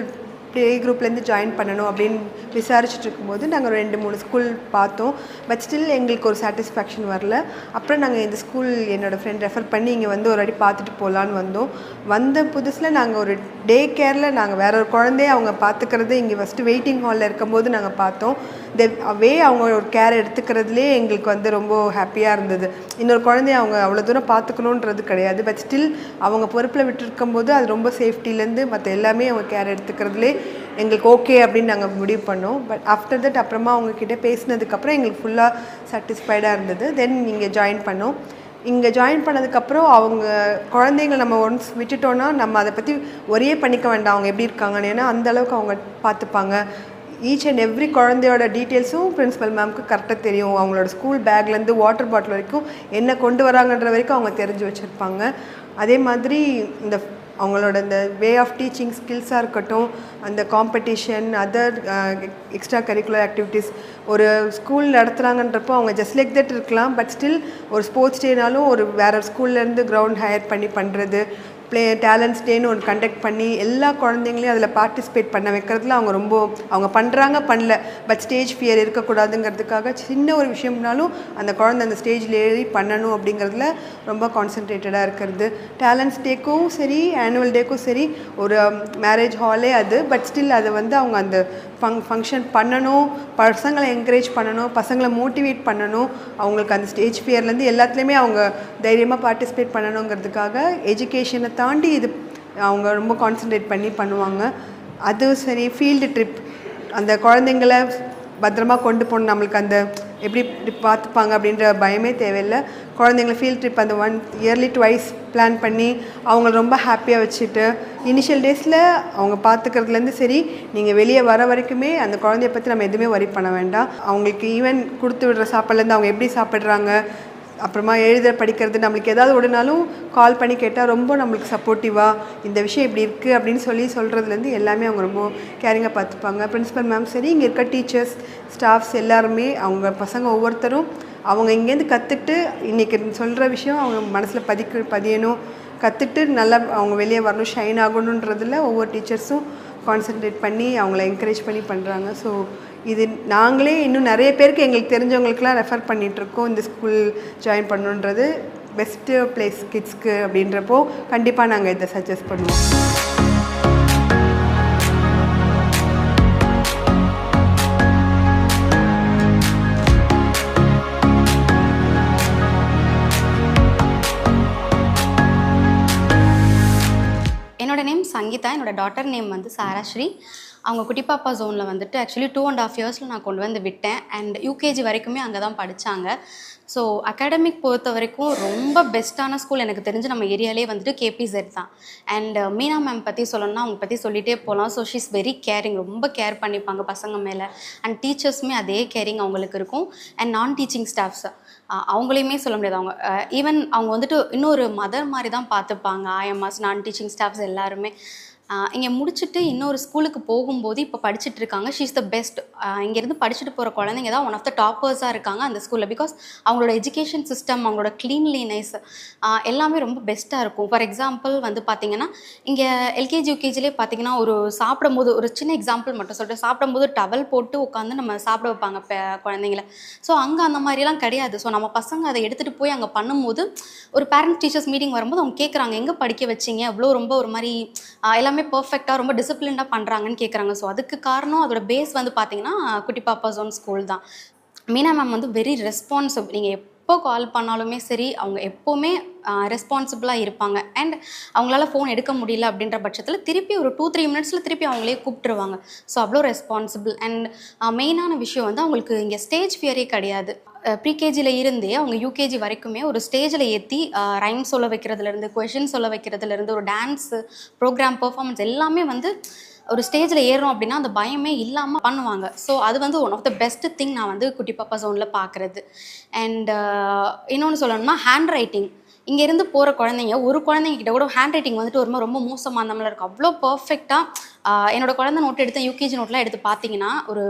ப்ளே குரூப்லேருந்து ஜாயின் பண்ணணும் அப்படின்னு விசாரிச்சுட்டு இருக்கும்போது நாங்கள் 2-3 ஸ்கூல் பார்த்தோம். பட் ஸ்டில் எங்களுக்கு ஒரு சாட்டிஸ்ஃபேக்ஷன் வரல. அப்புறம் நாங்கள் இந்த ஸ்கூல் என்னோடய ஃப்ரெண்ட் ரெஃபர் பண்ணி இங்கே வந்து ஒரு வாட்டி பார்த்துட்டு போகலான்னு வந்தோம். வந்த புதுசில் நாங்கள் ஒரு டே கேரில் நாங்கள் வேற ஒரு குழந்தைய அவங்க பார்த்துக்கிறது இங்கே ஃபஸ்ட்டு வெயிட்டிங் ஹாலில் இருக்கும்போது நாங்கள் பார்த்தோம். அவங்க ஒரு கேர் எடுத்துக்கிறதுலே எங்களுக்கு வந்து ரொம்ப ஹாப்பியாக இருந்தது. இன்னொரு குழந்தைய அவங்க அவ்வளோ தூரம் பார்த்துக்கணுன்றது கிடையாது. பட் ஸ்டில் அவங்க பொறுப்பில் விட்டுருக்கும்போது அது ரொம்ப சேஃப்டிலேருந்து மற்ற எல்லாமே அவங்க கேர் எடுத்துக்கிறதுலே எங்களுக்கு ஓகே அப்படின்னு நாங்கள் முடிவு பண்ணோம். பட் ஆஃப்டர் தட் அப்புறமா அவங்கக்கிட்ட பேசினதுக்கப்புறம் எங்களுக்கு ஃபுல்லாக சாட்டிஸ்ஃபைடாக இருந்தது. தென் இங்கே ஜாயின் பண்ணோம். இங்கே ஜாயின் பண்ணதுக்கப்புறம் அவங்க குழந்தைங்களை நம்ம ஒன்ஸ் விட்டுட்டோன்னா நம்ம அதை பற்றி ஒரே பண்ணிக்க வேண்டாம் அவங்க எப்படி இருக்காங்கன்னு. ஏன்னா அந்தளவுக்கு அவங்க பார்த்துப்பாங்க. ஈச் அண்ட் எவ்ரி குழந்தையோட டீட்டெயில்ஸும் பிரின்ஸிபல் மேம்க்கு கரெக்டாக தெரியும். அவங்களோட ஸ்கூல் பேக்லேருந்து வாட்டர் பாட்டில் வரைக்கும் என்ன கொண்டு வராங்கன்ற வரைக்கும் அவங்க தெரிஞ்சு வச்சுருப்பாங்க. அதே மாதிரி இந்த அவங்களோட இந்த வே ஆஃப் டீச்சிங் ஸ்கில்ஸாக இருக்கட்டும், அந்த competition, other extra curricular activities ஒரு ஸ்கூல் நடத்துகிறாங்கன்றப்போ அவங்க ஜஸ்ட் லைக் தட் இருக்கலாம். பட் ஸ்டில் ஒரு ஸ்போர்ட்ஸ் டேனாலும் ஒரு வேறு ஸ்கூல்லேருந்து கிரவுண்ட் ஹையர் பண்ணி பண்ணுறது, டேலண்ட்ஸ் டேன்னு ஒன்று கண்டக்ட் பண்ணி எல்லா குழந்தைங்களையும் அதில் பார்ட்டிசிபேட் பண்ண வைக்கிறதுல அவங்க பண்ணுறாங்க பண்ணல. பட் ஸ்டேஜ் ஃபியர் இருக்கக்கூடாதுங்கிறதுக்காக சின்ன ஒரு விஷயம்னாலும் அந்த குழந்தை அந்த ஸ்டேஜில் ஏறி பண்ணணும் அப்படிங்கிறதுல ரொம்ப கான்சன்ட்ரேட்டடாக இருக்கிறது. டேலண்ட்ஸ் டேக்கும் சரி, ஆனுவல் டேக்கும் சரி, ஒரு மேரேஜ் ஹாலே அது. பட் ஸ்டில் அதை வந்து அவங்க அந்த ஃபங்க்ஷன் பண்ணணும், பசங்களை என்கரேஜ் பண்ணணும், பசங்களை மோட்டிவேட் பண்ணணும், அவங்களுக்கு அந்த ஸ்டேஜ் ஃபியர்லேருந்து எல்லாத்துலேயுமே அவங்க தைரியமாக பார்ட்டிசிபேட் பண்ணணுங்கிறதுக்காக எஜுகேஷனை தாண்டி இது அவங்க ரொம்ப கான்சன்ட்ரேட் பண்ணி பண்ணுவாங்க. அது சரி, ஃபீல்டு ட்ரிப் அந்த குழந்தைங்கள பத்திரமா கொண்டு போகணும், நம்மளுக்கு அந்த எப்படி பார்த்துப்பாங்க அப்படின்ற பயமே தேவையில்லை. குழந்தைங்கள ஃபீல்ட் ட்ரிப் அந்த இயர்லி ட்வைஸ் பிளான் பண்ணி அவங்கள ரொம்ப ஹாப்பியாக வச்சுட்டு இனிஷியல் டேஸில் அவங்க பார்த்துக்கிறதுலேருந்து சரி, நீங்கள் வெளியே வர வரைக்குமே அந்த குழந்தைய பற்றி நம்ம எதுவுமே வரி பண்ண வேண்டாம். அவங்களுக்கு ஈவன் கொடுத்து விடுற சாப்பாடுலேருந்து அவங்க எப்படி சாப்பிட்றாங்க, அப்புறமா எழுத படிக்கிறது, நம்மளுக்கு ஏதாவது உடனாலும் கால் பண்ணி கேட்டால் ரொம்ப நம்மளுக்கு சப்போர்ட்டிவாக இந்த விஷயம் இப்படி இருக்குது அப்படின்னு சொல்கிறதுலேருந்து எல்லாமே அவங்க ரொம்ப கேரிங்காக பார்த்துப்பாங்க. பிரின்ஸிபல் மேம் சரி, இங்கே இருக்க டீச்சர்ஸ், ஸ்டாஃப்ஸ் எல்லாருமே அவங்க பசங்க ஒவ்வொருத்தரும் அவங்க இங்கேருந்து கற்றுக்கிட்டு இன்றைக்கி சொல்கிற விஷயம் அவங்க மனசில் பதியணும், கற்றுக்கிட்டு நல்லா அவங்க வெளியே வரணும், ஷைன் ஆகணுன்றதில் ஒவ்வொரு டீச்சர்ஸும் கான்சன்ட்ரேட் பண்ணி அவங்கள என்கரேஜ் பண்ணி பண்ணுறாங்க. ஸோ இது நாங்களே இன்னும் நிறைய பேருக்கு எங்களுக்கு தெரிஞ்சவங்களுக்கெல்லாம் ரெஃபர் பண்ணிகிட்ருக்கோம். இந்த ஸ்கூல் ஜாயின் பண்ணணுன்றது பெஸ்ட்டு பிளேஸ் கிட்ஸ்க்கு அப்படின்றப்போ கண்டிப்பாக நாங்கள் இதை சஜஸ்ட் பண்ணுவோம். சங்கீதா. என்னோடய டாட்டர் நேம் வந்து சாராஸ்ரீ. அவங்க குட்டி பாப்பா ஜோனில் வந்துட்டு ஆக்சுவலி 2.5 இயர்ஸில் நான் கொண்டு வந்து விட்டேன். அண்ட் யூகேஜி வரைக்குமே அங்கே தான் படித்தாங்க. ஸோ அகாடமிக் பொறுத்த வரைக்கும் ரொம்ப பெஸ்ட்டான ஸ்கூல் எனக்கு தெரிஞ்சு நம்ம ஏரியாலே வந்துட்டு கேபிசெட் தான். அண்ட் மீனா மேம் பற்றி சொல்லணும்னா அவங்க பற்றி சொல்லிகிட்டே போகலாம். ஸோ ஷீஸ் வெரி கேரிங், ரொம்ப கேர் பண்ணிப்பாங்க பசங்க மேலே. அண்ட் டீச்சர்ஸுமே அதே கேரிங் அவங்களுக்கு இருக்கும். அண்ட் நான் டீச்சிங் ஸ்டாஃப்ஸ் அவங்களையுமே சொல்ல முடியாது. அவங்க ஈவன் அவங்க வந்துட்டு இன்னொரு மதர் மாதிரி தான் பார்த்துப்பாங்க. ஐஎம்எஸ், நான் டீச்சிங் ஸ்டாஃப்ஸ் எல்லாருமே. இங்கே முடிச்சுட்டு இன்னொரு ஸ்கூலுக்கு போகும்போது இப்போ படிச்சுட்டு இருக்காங்க. She's the best. இங்கேருந்து படிச்சுட்டு போகிற குழந்தைங்க தான் ஒன் ஆஃப் த டாப்பர்ஸாக இருக்காங்க அந்த ஸ்கூலில். பிகாஸ் அவங்களோட எஜுகேஷன் சிஸ்டம், அவங்களோட க்ளீன்லினஸ் எல்லாமே ரொம்ப பெஸ்ட்டாக இருக்கும். ஃபார் எக்ஸாம்பிள் வந்து பார்த்திங்கன்னா இங்கே எல்கேஜி யூகேஜிலே பார்த்திங்கன்னா ஒரு சாப்பிடும்போது ஒரு சின்ன எக்ஸாம்பிள் மட்டும் சொல்லிட்டு, சாப்பிடும்போது டவல் போட்டு உட்காந்து நம்ம சாப்பிட வைப்பாங்க குழந்தைங்கள. ஸோ அங்கே அந்த மாதிரிலாம் கிடையாது. ஸோ நம்ம பசங்க அதை எடுத்துகிட்டு போய் அங்கே பண்ணும்போது ஒரு பேரண்ட்ஸ் டீச்சர்ஸ் மீட்டிங் வரும்போது அவங்க கேட்குறாங்க, எங்கே படிக்க வச்சிங்க, எவ்வளோ ரொம்ப ஒரு மாதிரி எல்லாமே பர்ஃபெக்டாக ரொம்ப டிசிப்ளின்டாக பண்ணுறாங்கன்னு கேட்குறாங்க. ஸோ அதுக்கு காரணம் அதோட பேஸ் வந்து பார்த்திங்கன்னா குட்டி பாப்பா ஜோன் ஸ்கூல் தான். மீனா மேம் வந்து வெரி ரெஸ்பான்சிபிள். நீங்கள் எப்போ கால் பண்ணாலுமே சரி அவங்க எப்போவுமே ரெஸ்பான்சிபிளாக இருப்பாங்க. அண்ட் அவங்களால ஃபோன் எடுக்க முடியல அப்படின்ற பட்சத்தில் திருப்பி ஒரு 2-3 மினிட்ஸில் திருப்பி அவங்களே கூப்பிட்டுருவாங்க. ஸோ அவ்வளோ ரெஸ்பான்சிபிள். அண்ட் மெயினான விஷயம் வந்து அவங்களுக்கு இங்கே ஸ்டேஜ் ஃபியரே கிடையாது. ப்ரீகேஜியில் இருந்தே அவங்க யூகேஜி வரைக்குமே ஒரு ஸ்டேஜில் ஏற்றி ரைம் சொல்ல வைக்கிறதுலேருந்து, கொஷின் சொல்ல வைக்கிறதுலேருந்து, ஒரு டான்ஸு ப்ரோக்ராம் பெர்ஃபார்மன்ஸ் எல்லாமே வந்து ஒரு ஸ்டேஜில் ஏறுறோம் அப்படின்னா அந்த பயமே இல்லாமல் பண்ணுவாங்க. ஸோ அது வந்து one of the best thing நான் வந்து குட்டி பாப்பா ஜோனில் பார்க்குறது. அண்ட் இன்னொன்று சொல்லணும்னா ஹேண்ட் ரைட்டிங். இங்கேருந்து போகிற குழந்தைங்க ஒரு குழந்தைங்கிட்ட கூட ஹேண்ட் ரைட்டிங் வந்துட்டு ஒரு மாதிரி ரொம்ப மோசமாக அந்த மாதிரி இருக்கும். அவ்வளோ பர்ஃபெக்டாக என்னோடய குழந்தை நோட் எடுத்து யூகேஜி நோட்லாம் எடுத்து பார்த்தீங்கன்னா ஒரு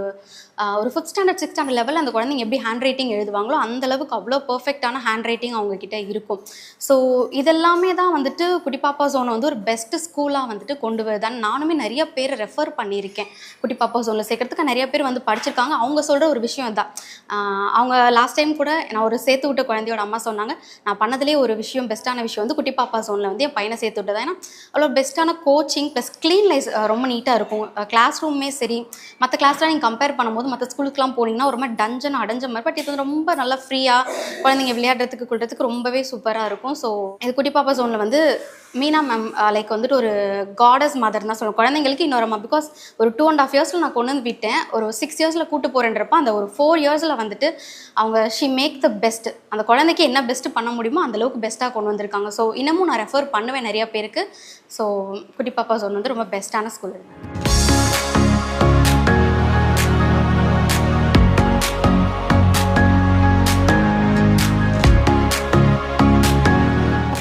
5th ஸ்டாண்டர்ட் 6th ஸ்டாண்டர்ட் லெவலில் அந்த குழந்தைங்க எப்படி ஹேண்ட் ரைட்டிங் எழுதுவாங்களோ அந்தளவுக்கு அவ்வளோ பர்ஃபெக்டான ஹேண்ட் ரைட்டிங் அவங்கக்கிட்ட இருக்கும். ஸோ இதெல்லாமே தான் வந்துட்டு குட்டி பாப்பா ஜோனை வந்து ஒரு பெஸ்ட்டு ஸ்கூலாக வந்துட்டு கொண்டு வருதான்னு நானுமே நிறைய பேரை ரெஃபர் பண்ணியிருக்கேன். குட்டி பாப்பா ஜோனில் சேர்க்கறதுக்கு நிறைய பேர் வந்து படிச்சிருக்காங்க. அவங்க சொல்கிற ஒரு விஷயம் தான். அவங்க லாஸ்ட் டைம் கூட நான் ஒரு சேர்த்து விட்ட குழந்தையோட அம்மா சொன்னாங்க, நான் பண்ணதுலேயே ஒரு விஷயம் பெஸ்ட்டான விஷயம் வந்து குட்டி பாப்பா ஜோனில் வந்து என் பையனை சேர்த்து விட்டது. ஏன்னா அவ்வளோ பெஸ்ட்டான கோச்சிங் ப்ளஸ் க்ளீன் லைஸ் ரொம்ப நீட்டாக இருக்கும். கிளாஸ் ரூமே சரி, மற்ற கிளாஸ்லாம் நீங்கள் கம்பேர் பண்ணும்போது மற்ற ஸ்கூலுக்குலாம் போனீங்கன்னா ஒரு மாதிரி டஞ்சன் அடைஞ்ச மாதிரி. பட் இது வந்து ரொம்ப நல்லா ஃப்ரீயாக குழந்தைங்க விளையாடுறதுக்கு கொள்றதுக்கு ரொம்பவே சூப்பராக இருக்கும். ஸோ இது குட்டி பாப்பா ஜோனில் வந்து மீனா மேம் லைக் வந்துட்டு ஒரு காடஸ் மதர் தான் சொல்லுவோம் குழந்தைங்களுக்கு. இன்னொரு அம்மா பிகாஸ் ஒரு 2.5 இயர்ஸில் நான் கொண்டு வந்து விட்டேன். ஒரு 6 இயர்ஸில் கூட்டு போகிறேன்றப்ப அந்த ஒரு 4 இயர்ஸில் வந்துட்டு அவங்க ஷி மேக் த பெஸ்ட். அந்த குழந்தைக்கு என்ன பெஸ்ட்டு பண்ண முடியுமோ அந்தளவுக்கு பெஸ்ட்டாக கொண்டு வந்திருக்காங்க. ஸோ இன்னமும் நான் ரெஃபர் பண்ணுவேன் நிறையா பேருக்கு. ஸோ குட்டி பாப்பா ஜோன் வந்து ரொம்ப பெஸ்ட்டான ஸ்கூல்.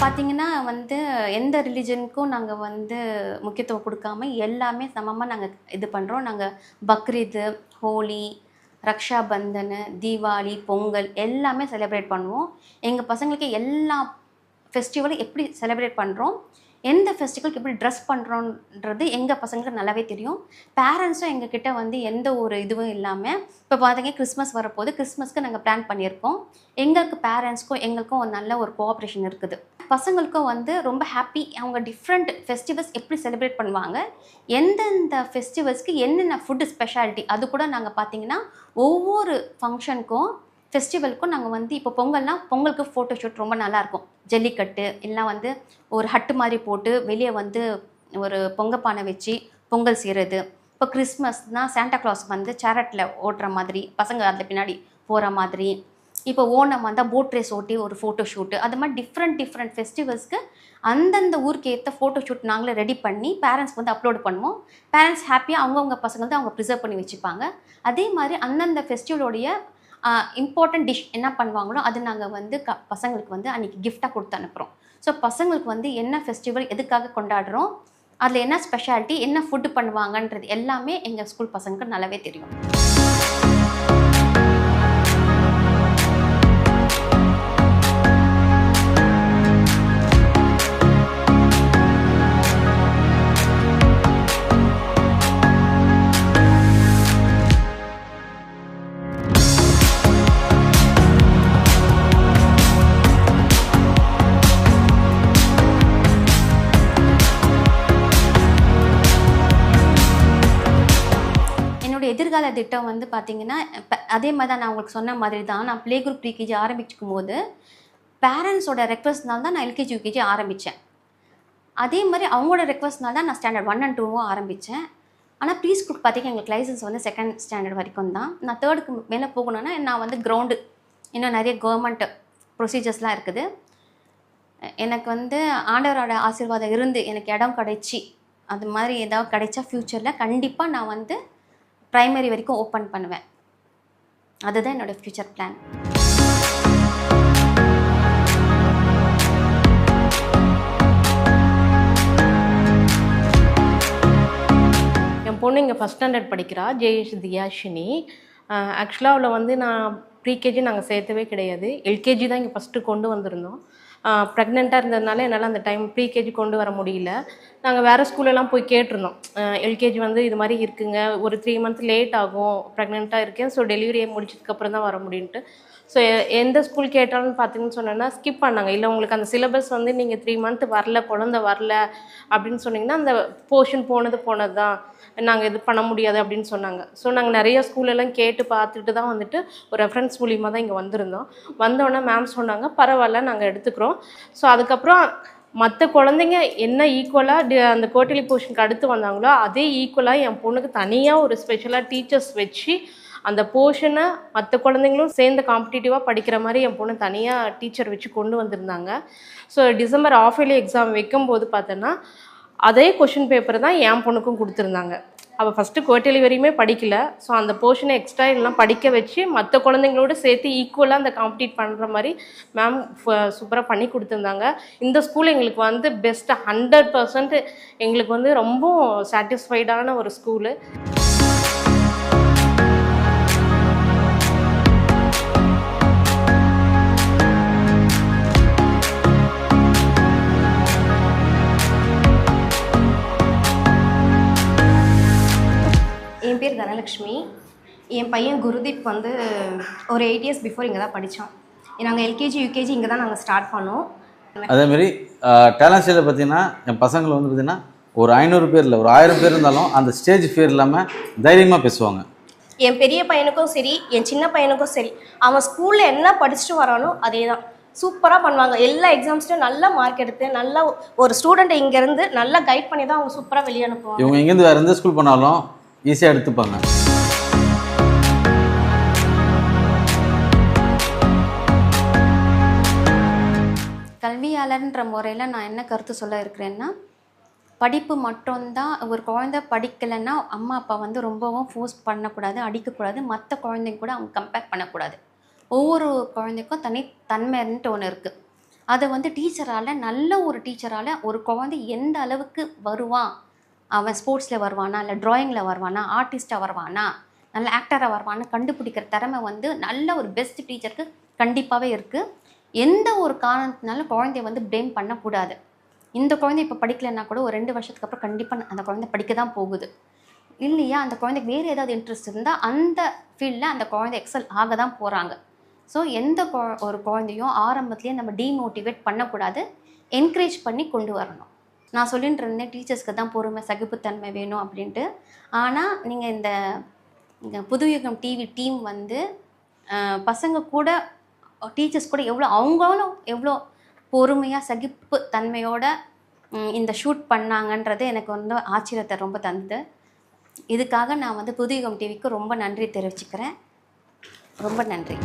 பார்த்திங்கன்னா வந்து எந்த ரிலிஜனுக்கும் நாங்கள் வந்து முக்கியத்துவம் கொடுக்காம எல்லாமே சமமாக நாங்கள் இது பண்ணுறோம். நாங்கள் பக்ரீது, ஹோலி, ரக்ஷா பந்தன், தீபாவளி, பொங்கல் எல்லாமே செலிப்ரேட் பண்ணுவோம். எங்கள் பசங்களுக்கு எல்லா ஃபெஸ்டிவலும் எப்படி செலிப்ரேட் பண்ணுறோம், எந்த ஃபெஸ்டிவலுக்கு எப்படி ட்ரெஸ் பண்ணுறோன்றது எங்கள் பசங்களுக்கு நல்லாவே தெரியும். பேரண்ட்ஸும் எங்ககிட்ட வந்து எந்த ஒரு இதுவும் இல்லாமல் இப்போ பார்த்தீங்க கிறிஸ்மஸ் வரப்போது, கிறிஸ்மஸ்க்கு நாங்கள் பிளான் பண்ணியிருக்கோம். எங்களுக்கு பேரண்ட்ஸ்க்கும் எங்களுக்கும் ஒரு நல்ல ஒரு கோஆப்ரேஷன் இருக்குது. பசங்களுக்கும் வந்து ரொம்ப ஹாப்பி. அவங்க டிஃப்ரெண்ட் ஃபெஸ்டிவல்ஸ் எப்படி செலிப்ரேட் பண்ணுவாங்க, எந்தெந்த ஃபெஸ்டிவல்ஸ்க்கு என்னென்ன ஃபுட்டு ஸ்பெஷாலிட்டி அது கூட நாங்கள் பார்த்தீங்கன்னா ஒவ்வொரு ஃபங்க்ஷனுக்கும் ஃபெஸ்டிவலுக்கும் நாங்கள் வந்து இப்போ பொங்கலுக்கு ஃபோட்டோ ஷூட் ரொம்ப நல்லாயிருக்கும். ஜல்லிக்கட்டு எல்லாம் வந்து ஒரு ஹட்டு மாதிரி போட்டு வெளியே வந்து ஒரு பொங்கப்பானை வச்சு பொங்கல் செய்கிறது. இப்போ கிறிஸ்மஸ்னால் சாண்டா கிளாஸ் வந்து சேரட்டில் ஓட்டுற மாதிரி பசங்க அதில் பின்னாடி போகிற மாதிரி. இப்போ ஓணம் வந்தால் போட் ரேஸ் ஓட்டி ஒரு ஃபோட்டோ ஷூட்டு. அது மாதிரி டிஃப்ரெண்ட் ஃபெஸ்டிவல்ஸ்க்கு அந்தந்த ஊருக்கு ஏற்ற ஃபோட்டோ ஷூட் நாங்களே ரெடி பண்ணி பேரண்ட்ஸ்க்கு வந்து அப்லோட் பண்ணுவோம். பேரண்ட்ஸ் ஹாப்பியாக அவங்கவுங்க பசங்க அவங்க ப்ரிசர்வ் பண்ணி வச்சுப்பாங்க. அதே மாதிரி அந்தந்த ஃபெஸ்டிவலோடைய இம்பார்ட்டன்ட் டிஷ் என்ன பண்ணுவாங்களோ அது நாங்கள் வந்து பசங்களுக்கு வந்து அன்றைக்கி கிஃப்டாக கொடுத்து அனுப்புகிறோம். ஸோ பசங்களுக்கு வந்து என்ன ஃபெஸ்டிவல் எதுக்காக கொண்டாடுறோம், அதில் என்ன ஸ்பெஷாலிட்டி, என்ன ஃபுட்டு பண்ணுவாங்கன்றது எல்லாமே எங்கள் ஸ்கூல் பசங்களுக்கு நல்லாவே தெரியும். எதிர்கால திட்டம் வந்து பார்த்திங்கன்னா அதே மாதிரி தான் நான் உங்களுக்கு சொன்ன மாதிரி தான். நான் ப்ளே குரூப் ப்ரீகேஜி ஆரம்பிக்கும் போது பேரண்ட்ஸோட ரெக்வஸ்ட்னால தான் நான் எல்கேஜி யூகேஜி ஆரம்பித்தேன். அதே மாதிரி அவங்களோட ரெக்வஸ்ட்னால தான் நான் ஸ்டாண்டர்ட் 1 and 2 ஆரம்பித்தேன். ஆனால் ப்ரீ ஸ்கூலுக்கு பார்த்தீங்கன்னா எங்களுக்கு லைசன்ஸ் வந்து 2nd ஸ்டாண்டர்ட் வரைக்கும் தான். நான் 3rd மேலே போகணுன்னா நான் வந்து கிரவுண்டு இன்னும் நிறைய கவர்மெண்ட் ப்ரொசீஜர்ஸ்லாம் இருக்குது. எனக்கு வந்து ஆண்டவரோட ஆசீர்வாதம் இருந்து எனக்கு இடம் கிடைச்சி அது மாதிரி ஏதாவது கிடைச்சா ஃப்யூச்சரில் கண்டிப்பாக நான் வந்து ப்ரைமரி வரைக்கும் ஓப்பன் பண்ணுவேன். அதுதான் என்னோடய ஃப்யூச்சர் பிளான். என் பொண்ணு இங்கே ஃபஸ்ட் ஸ்டாண்டர்ட் படிக்கிறா, ஜெயேஷ் தியாஷினி. ஆக்சுவலாக அவளை வந்து நான் ப்ரீகேஜி நாங்கள் சேர்த்தவே கிடையாது. எல்கேஜி தான் இங்கே ஃபஸ்ட்டு கொண்டு வந்திருந்தோம். ப்ரெக்னெண்ட்டாக இருந்ததுனால என்னால் அந்த டைம் ப்ரீகேஜி கொண்டு வர முடியல. நாங்கள் வேறு ஸ்கூலெல்லாம் போய் கேட்டிருந்தோம். எல்கேஜி வந்து இது மாதிரி இருக்குங்க, ஒரு 3 months லேட் ஆகும், ப்ரெக்னெண்ட்டாக இருக்கேன், ஸோ டெலிவரியை முடிச்சதுக்கப்புறம் தான் வர முடியுன்ட்டு. ஸோ எந்த ஸ்கூல் கேட்டாலும் பார்த்தீங்கன்னு சொன்னேன்னா ஸ்கிப் பண்ணாங்க. இல்லை உங்களுக்கு அந்த சிலபஸ் வந்து நீங்கள் 3 months வரல, குழந்த வரல அப்படின்னு சொன்னிங்கன்னா அந்த போர்ஷன் போனது தான், நாங்கள் இது பண்ண முடியாது அப்படின்னு சொன்னாங்க. ஸோ நாங்கள் நிறைய ஸ்கூலெல்லாம் கேட்டு பார்த்துட்டு தான் வந்துட்டு ஒரு ரெஃபரன்ஸ் மூலியமாக தான் இங்கே வந்திருந்தோம். வந்தோடனே மேம் சொன்னாங்க பரவாயில்ல நாங்கள் எடுத்துக்கிறோம். ஸோ அதுக்கப்புறம் மற்ற குழந்தைங்க என்ன ஈக்குவலாக அந்த குவார்ட்டர்லி போர்ஷனுக்கு அடுத்து வந்தாங்களோ அதே ஈக்குவலாக என் பொண்ணுக்கு தனியாக ஒரு ஸ்பெஷலாக டீச்சர்ஸ் வச்சு அந்த போர்ஷனை மற்ற குழந்தைங்களும் சேர்ந்து காம்படிட்டிவாக படிக்கிற மாதிரி என் பொண்ணு தனியாக டீச்சர் வச்சு கொண்டு வந்திருந்தாங்க. So December half yearly exam வைக்கும்போது பார்த்தோன்னா அதே கொஷின் பேப்பர் தான் என் பொண்ணுக்கும் கொடுத்துருந்தாங்க. அவள் ஃபஸ்ட்டு குவார்ட்டர்லி வரையுமே படிக்கல. ஸோ அந்த போர்ஷனை எக்ஸ்ட்ரா எல்லாம் படிக்க வச்சு மற்ற குழந்தைங்களோட சேர்த்து ஈக்குவலாக அந்த காம்படிட் பண்ணுற மாதிரி மேம் சூப்பராக பண்ணி கொடுத்துருந்தாங்க. இந்த ஸ்கூல் எங்களுக்கு வந்து பெஸ்ட்டு 100% எங்களுக்கு வந்து ரொம்ப சாட்டிஸ்ஃபைடான ஒரு ஸ்கூலு. என் பேர் தனலக்ஷ்மி. என் பையன் குருதீப் வந்து ஒரு 8 years பிஃபோர் இங்கே தான் படித்தான். நாங்கள் எல்கேஜி யூகேஜி இங்கே தான் நாங்கள் ஸ்டார்ட் பண்ணோம். அதேமாரி டேலண்ட் ஸ்டேஜில் பார்த்தீங்கன்னா என் பசங்களை வந்து பார்த்திங்கன்னா ஒரு 500 பேர் இல்லை, ஒரு 1000 பேர் இருந்தாலும் அந்த ஸ்டேஜ் ஃபியர் இல்லாமல் தைரியமாக பேசுவாங்க. என் பெரிய பையனுக்கும் சரி, என் சின்ன பையனுக்கும் சரி, அவன் ஸ்கூலில் என்ன படிச்சுட்டு வரானோ அதே தான் சூப்பராக பண்ணுவாங்க. எல்லா எக்ஸாம்ஸ்லையும் நல்ல மார்க் எடுத்து நல்ல ஒரு ஸ்டூடெண்ட்டை இங்கேருந்து நல்லா கைட் பண்ணி தான் அவங்க சூப்பராக வெளியே அனுப்புவாங்க. இவங்க இங்கேருந்து வேறு எந்த ஸ்கூல் பண்ணாலும் ஈஸியாக எடுத்துப்பாங்க. கல்வியாளர்ன்ற முறையில் நான் என்ன கருத்து சொல்ல இருக்கிறேன்னா, படிப்பு மட்டும்தான். ஒரு குழந்தை படிக்கலைன்னா அம்மா அப்பா வந்து ரொம்பவும் ஃபோர்ஸ் பண்ணக்கூடாது, அடிக்கக்கூடாது, மற்ற குழந்தைங்க கூட அவங்க கம்பேர் பண்ணக்கூடாது. ஒவ்வொரு குழந்தைக்கும் தனித்தன்மைன்ட்டு ஒன்று இருக்குது. அதை வந்து டீச்சரால், நல்ல ஒரு டீச்சரால் ஒரு குழந்தை எந்த அளவுக்கு வருவான், அவன் ஸ்போர்ட்ஸில் வருவானா, இல்லை ட்ராயிங்கில் வருவானா, ஆர்டிஸ்ட்டாக வருவானா, நல்ல ஆக்டராக வருவான்னு கண்டுபிடிக்கிற திறமை வந்து நல்ல ஒரு பெஸ்ட் டீச்சருக்கு கண்டிப்பாகவே இருக்குது. எந்த ஒரு காரணத்தினாலும் குழந்தைய வந்து ப்ளேம் பண்ணக்கூடாது. இந்த குழந்தை இப்போ படிக்கலைன்னா கூட ஒரு 2 வருஷத்துக்கு அப்புறம் கண்டிப்பாக அந்த குழந்தை படிக்க தான் போகுது. இல்லையா, அந்த குழந்தைக்கு வேறு ஏதாவது இன்ட்ரெஸ்ட் இருந்தால் அந்த ஃபீல்டில் அந்த குழந்தை எக்ஸல் ஆக தான் போகிறாங்க. ஸோ எந்த ஒரு குழந்தையும் ஆரம்பத்துலேயே நம்ம டீமோட்டிவேட் பண்ணக்கூடாது, என்கரேஜ் பண்ணி கொண்டு வரணும். நான் சொல்லிட்டு இருந்தேன் டீச்சர்ஸ்க்கு தான் பொறுமை, சகிப்புத்தன்மை வேணும் அப்படின்ட்டு. ஆனால் நீங்கள் இந்த புதுயுகம் டிவி டீம் வந்து பசங்க கூட, டீச்சர்ஸ் கூட அவங்களும் எவ்வளோ பொறுமையாக சகிப்பு தன்மையோட இந்த ஷூட் பண்ணாங்கன்றது எனக்கு வந்து ஆச்சரியத்தை ரொம்ப தந்தது. இதுக்காக நான் வந்து புதுயுகம் டிவிக்கு ரொம்ப நன்றி தெரிவிச்சுக்கிறேன். ரொம்ப நன்றி.